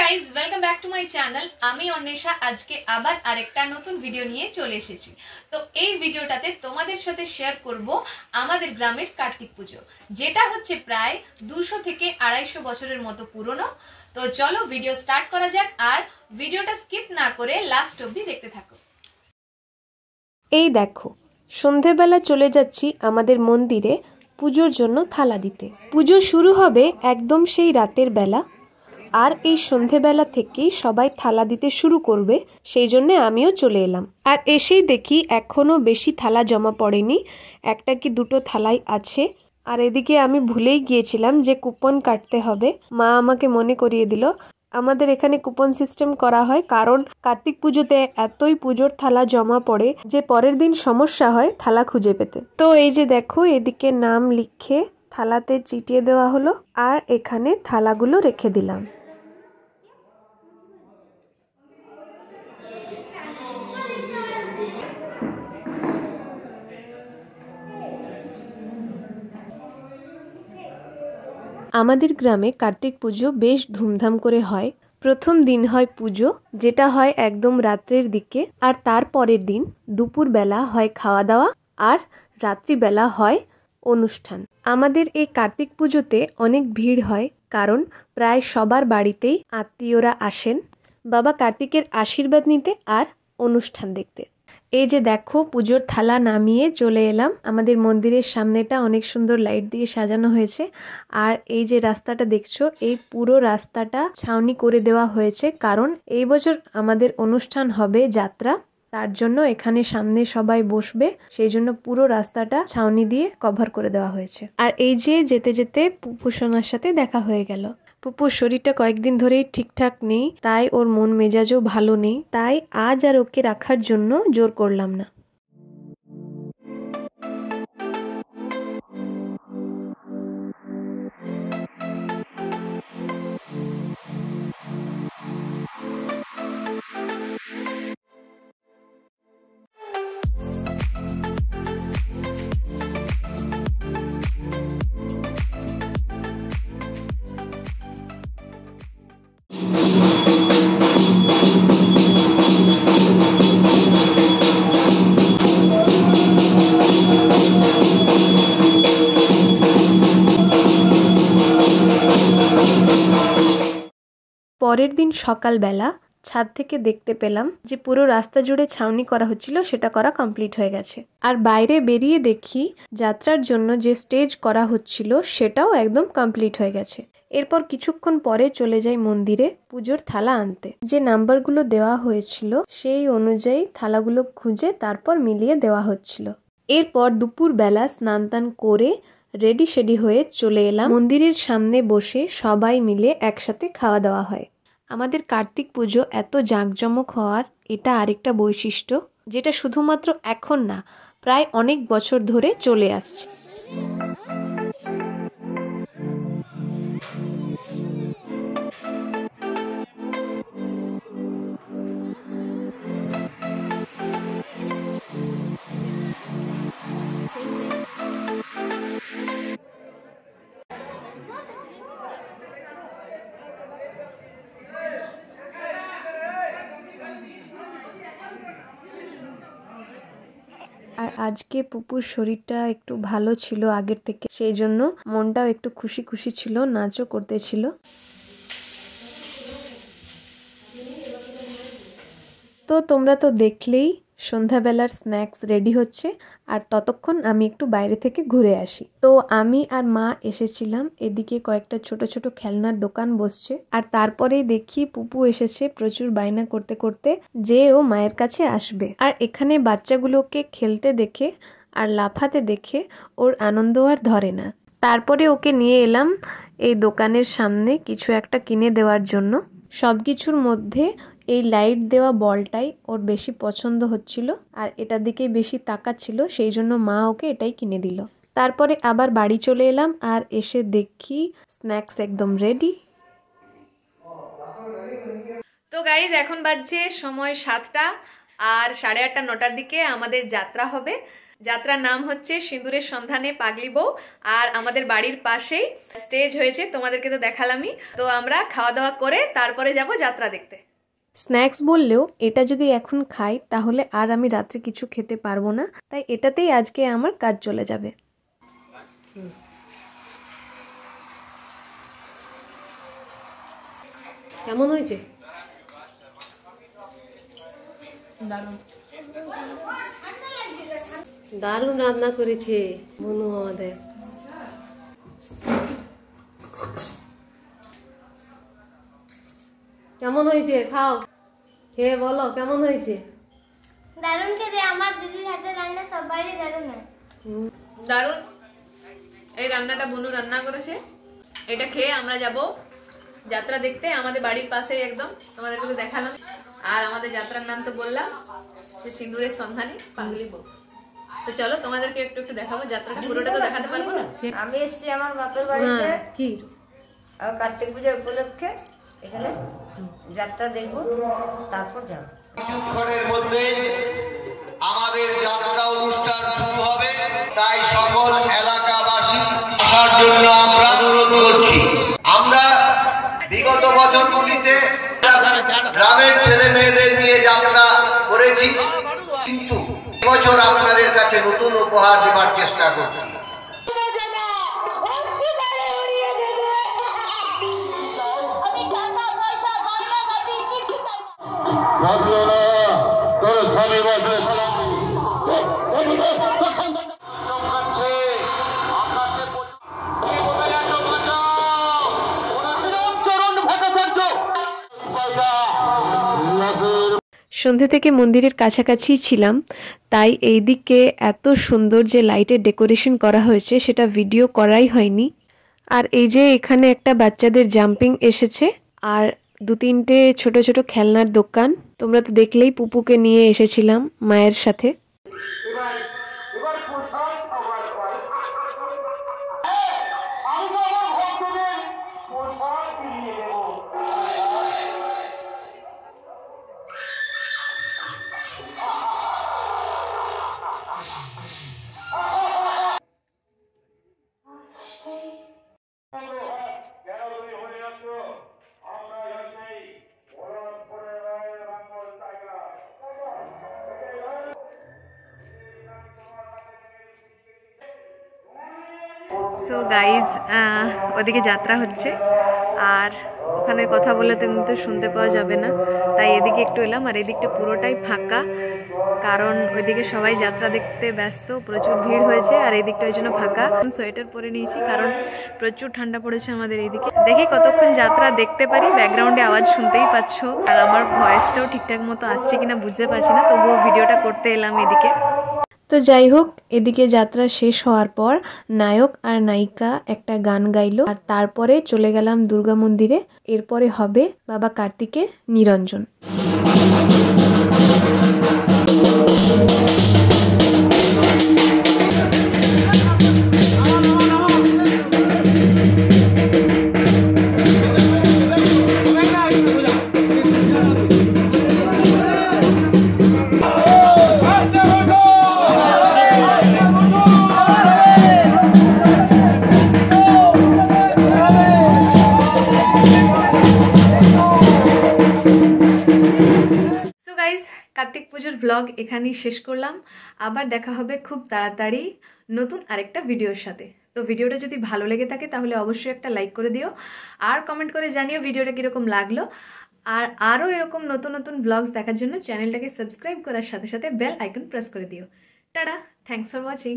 Guys welcome back to my channel. আমি অন্বেষা আজকে আবার আরেকটা নতুন ভিডিও নিয়ে চলে এসেছি। তো এই ভিডিওটাতে তোমাদের সাথে শেয়ার করব আমাদের গ্রামের কার্তিক পুজো, যেটা হচ্ছে প্রায় 200 থেকে 250 বছরের মতো পুরনো। তো চলো ভিডিও স্টার্ট করা যাক, আর ভিডিওটা স্কিপ না করে লাস্ট অবধি দেখতে থাকো। এই দেখো, সন্ধেবেলা চলে যাচ্ছি আমাদের মন্দিরে পুজোর জন্য থালা দিতে। পুজো শুরু হবে একদম সেই রাতের বেলা, আর এই সন্ধেবেলা থেকেই সবাই থালা দিতে শুরু করবে, সেই জন্য আমিও চলে এলাম। আর এসেই দেখি এখনও বেশি থালা জমা পড়েনি, একটা কি দুটো থালাই আছে। আর এদিকে আমি ভুলেই গিয়েছিলাম যে কুপন কাটতে হবে। মা আমাকে মনে করিয়ে দিল। আমাদের এখানে কুপন সিস্টেম করা হয়, কারণ কার্তিক পুজোতে এতই পুজোর থালা জমা পড়ে যে পরের দিন সমস্যা হয় থালা খুঁজে পেতে। তো এই যে দেখো, এদিকে নাম লিখে থালাতে চিটিয়ে দেওয়া হলো, আর এখানে থালাগুলো রেখে দিলাম। আমাদের গ্রামে কার্তিক পুজো বেশ ধুমধাম করে হয়। প্রথম দিন হয় পুজো, যেটা হয় একদম রাত্রের দিকে, আর তার পরের দিন দুপুরবেলা হয় খাওয়া দাওয়া, আর রাত্রিবেলা হয় অনুষ্ঠান। আমাদের এই কার্তিক পুজোতে অনেক ভিড় হয়, কারণ প্রায় সবার বাড়িতেই আত্মীয়রা আসেন বাবা কার্তিকের আশীর্বাদ নিতে আর অনুষ্ঠান দেখতে। এই যে দেখো, পুজোর থালা নামিয়ে চলে এলাম। আমাদের মন্দিরের সামনেটা অনেক সুন্দর লাইট দিয়ে সাজানো হয়েছে, আর এই যে রাস্তাটা দেখছো, এই পুরো রাস্তাটা ছাউনি করে দেওয়া হয়েছে, কারণ এই বছর আমাদের অনুষ্ঠান হবে যাত্রা, তার জন্য এখানে সামনে সবাই বসবে, সেই জন্য পুরো রাস্তাটা ছাউনি দিয়ে কভার করে দেওয়া হয়েছে। আর এই যে যেতে যেতে পুপু সোনার সাথে দেখা হয়ে গেল। পুপুর শরীরটা কয়েকদিন ধরেই ঠিকঠাক নেই, তাই ওর মন মেজাজও ভালো নেই, তাই আজ আর ওকে রাখার জন্য জোর করলাম না। পরের দিন সকালবেলা ছাদ থেকে দেখতে পেলাম যে পুরো রাস্তা জুড়ে ছাউনি করা হচ্ছিল, সেটা করা কমপ্লিট হয়ে গেছে। আর বাইরে বেরিয়ে দেখি যাত্রার জন্য যে স্টেজ করা হচ্ছিল সেটাও একদম কমপ্লিট হয়ে গেছে। এরপর কিছুক্ষণ পরে চলে যাই মন্দিরে পুজোর থালা আনতে। যে নাম্বারগুলো দেওয়া হয়েছিল সেই অনুযায়ী থালাগুলো খুঁজে তারপর মিলিয়ে দেওয়া হচ্ছিল। এরপর দুপুরবেলা স্নান টান করে রেডি শেডি হয়ে চলে এলাম মন্দিরের সামনে, বসে সবাই মিলে একসাথে খাওয়া দাওয়া হয়। আমাদের কার্তিক পুজো এত জাঁকজমক হওয়ার এটা আরেকটা বৈশিষ্ট্য, যেটা শুধুমাত্র এখন না, প্রায় অনেক বছর ধরে চলে আসছে। আর আজকে পুপুর শরীরটা একটু ভালো ছিল আগের থেকে, সেই জন্য মনটাও একটু খুশি খুশি ছিল, নাচও করতেছিল। তো তোমরা তো দেখলেই সন্ধ্যাবেলার স্ন্যাক্স রেডি হচ্ছে, আর ততক্ষণ আমি একটু বাইরে থেকে ঘুরে আসি। তো আমি আর মা এসেছিলাম, এদিকে কয়েকটা ছোট ছোট খেলনার দোকান বসছে, আর তারপরেই দেখি পুপু এসেছে প্রচুর বায়না করতে করতে যে ও মায়ের কাছে আসবে। আর এখানে বাচ্চাগুলোকে খেলতে দেখে আর লাফাতে দেখে ওর আনন্দ আর ধরে না। তারপরে ওকে নিয়ে এলাম এই দোকানের সামনে কিছু একটা কিনে দেওয়ার জন্য। সব কিছুর মধ্যে এই লাইট দেওয়া বলটাই ওর বেশি পছন্দ হচ্ছিল, আর এটার দিকে বেশি তাকাচ্ছিল, সেই জন্য মা ওকে এটাই কিনে দিল। তারপরে আবার বাড়ি চলে এলাম, আর এসে দেখি স্ন্যাক্স একদম রেডি। তো গাইজ এখন বাজছে সময় 7টা, আর 8:30 9টার দিকে আমাদের যাত্রা হবে, যাত্রার নাম হচ্ছে সিঁদুরের সন্ধানে পাগলি বউ। আর আমাদের বাড়ির পাশেই স্টেজ হয়েছে, তোমাদেরকে তো দেখালামই। তো আমরা খাওয়া দাওয়া করে তারপরে যাব যাত্রা দেখতে। স্ন্যাক্স বললেও এটা যদি এখন খাই তাহলে আর আমি রাত্রে কিছু খেতে পারবো না, তাই এটাতেই আজকে আমার কাজ চলে যাবে। কেমন হয়েছে? দারুণ রান্না করেছে বনু আমাদের। কেমন হয়েছে? খাও, খেয়ে বলো কেমন হয়েছে। দারুণ খেতে, আমার দিদির হাতে রান্না সবারই দারুণ হয়। দারুণ, এই রান্নাটা বনু রান্না করেছে। এটা খেয়ে আমরা যাব যাত্রা দেখতে, আমাদের বাড়ির পাশেই একদম, তোমাদেরকে তো দেখালাম। আর আমাদের যাত্রার নাম তো বললাম যে সিঁদুরের সন্ধানী পাগলি বউ। তো চলো তোমাদেরকে একটু একটু দেখাবো যাত্রাটা, পুরোটা তো দেখাতে পারবো না। আমি এসেছি আমার বাপের বাড়িতে কি আর কার্তিক পূজা উপলক্ষে এখানে যাত্রা দেখবো, তারপর যাবো। কিছুক্ষণের মধ্যে আমাদের যাত্রা অনুষ্ঠান শুরু হবে, তাই সকল এলাকাবাসী আসার জন্য আমরা অনুরোধ করছি। আমরা বিগত বছরগুলিতে গ্রামের ছেলে মেয়েদের নিয়ে যাত্রা করেছি, কিন্তু এবছর আপনাদের কাছে নতুন উপহার দেওয়ার চেষ্টা করছি। সন্ধে থেকে মন্দিরের কাছাকাছি ছিলাম, তাই এই দিকে এত সুন্দর যে লাইটের ডেকোরেশন করা হয়েছে সেটা ভিডিও করাই হয়নি। আর এই যে এখানে একটা বাচ্চাদের জাম্পিং এসেছে, আর 2-3টে ছোট ছোট খেলনার দোকান। তোমরা তো দেখলেই পুপুকে নিয়ে এসেছিলাম মায়ের সাথে। সো গাইজ, ওদিকে যাত্রা হচ্ছে আর ওখানে কথা বলে তেমনি তো শুনতে পাওয়া যাবে না, তাই এদিকে একটু এলাম। আর এদিকটা পুরোটাই ফাঁকা, কারণ ওইদিকে সবাই যাত্রা দেখতে ব্যস্ত, প্রচুর ভিড় হয়েছে। আর এদিকটা ওই জন্য ফাঁকা। সোয়েটার পরে নিয়েছি কারণ প্রচুর ঠান্ডা পড়েছে আমাদের এইদিকে। দেখি কতক্ষণ যাত্রা দেখতে পারি। ব্যাকগ্রাউন্ডে আওয়াজ শুনতেই পাচ্ছ, আর আমার ভয়েসটাও ঠিকঠাক মতো আসছে কিনা বুঝতে পারছি না, তবুও ভিডিওটা করতে এলাম এদিকে। তো যাই হোক, এদিকে যাত্রা শেষ হওয়ার পর নায়ক আর নায়িকা একটা গান গাইলো, আর তারপরে চলে গেলাম দুর্গা মন্দিরে। এরপরে হবে বাবা কার্তিকের নিরঞ্জন। কার্তিক পুজোর ব্লগ এখানেই শেষ করলাম। আবার দেখা হবে খুব তাড়াতাড়ি নতুন আরেকটা ভিডিওর সাথে। তো ভিডিওটা যদি ভালো লেগে থাকে তাহলে অবশ্যই একটা লাইক করে দিও, আর কমেন্ট করে জানিও ভিডিওটা কীরকম লাগলো। আর আরও এরকম নতুন নতুন ব্লগস দেখার জন্য চ্যানেলটাকে সাবস্ক্রাইব করার সাথে সাথে বেল আইকন প্রেস করে দিও। Tata, thanks for watching.